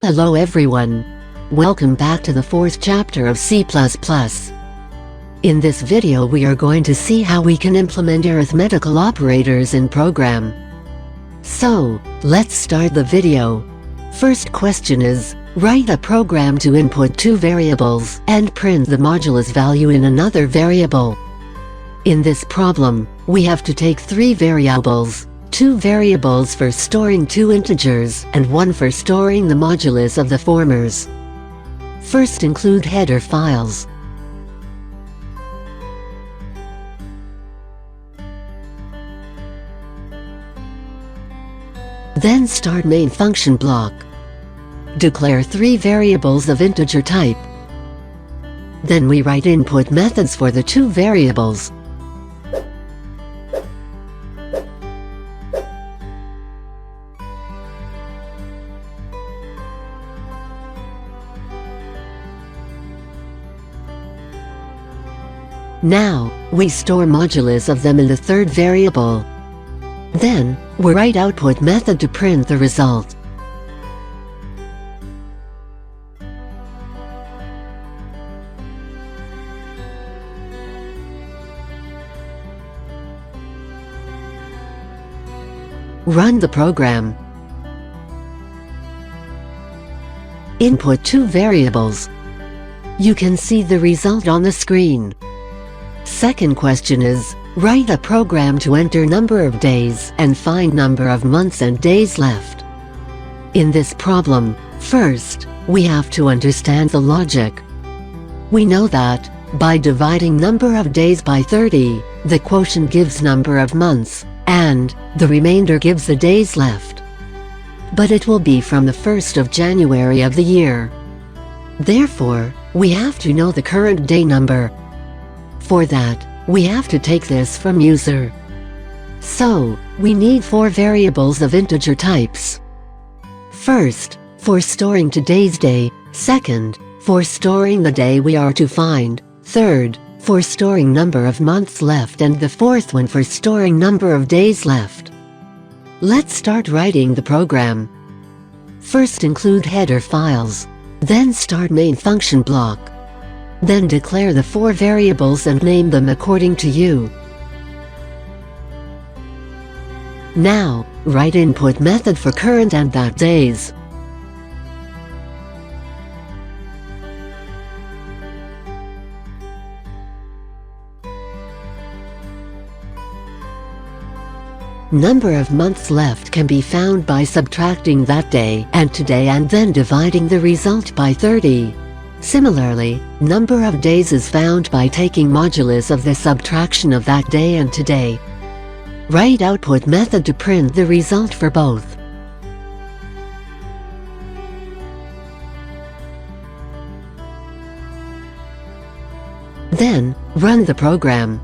Hello everyone. Welcome back to the fourth chapter of C++. In this video we are going to see how we can implement arithmetical operators in program. So, let's start the video. First question is, write a program to input two variables and print the modulus value in another variable. In this problem, we have to take three variables. Two variables for storing two integers and one for storing the modulus of the formers. First include header files. Then start main function block. Declare three variables of integer type. Then we write input methods for the two variables. Now, we store modulus of them in the third variable. Then, we write output method to print the result. Run the program. Input two variables. You can see the result on the screen. Second question is, write a program to enter number of days and find number of months and days left. In this problem, first, we have to understand the logic. We know that, by dividing number of days by 30, the quotient gives number of months, and the remainder gives the days left. But it will be from the 1st of January of the year. Therefore, we have to know the current day number. For that, we have to take this from user. So, we need four variables of integer types. First, for storing today's day. Second, for storing the day we are to find. Third, for storing number of months left, and the fourth one for storing number of days left. Let's start writing the program. First include header files. Then start main function block. Then declare the four variables and name them according to you. Now, write input method for current and that days. Number of months left can be found by subtracting that day and today and then dividing the result by 30. Similarly, number of days is found by taking modulus of the subtraction of that day and today. Write output method to print the result for both. Then, run the program.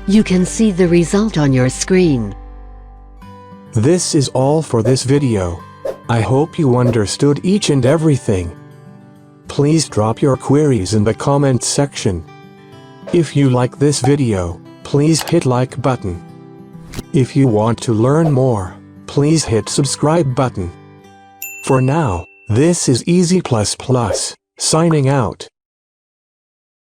You can see the result on your screen. This is all for this video. I hope you understood each and everything. Please drop your queries in the comment section. If you like this video, please hit like button. If you want to learn more, please hit subscribe button. For now, this is Easy++, signing out.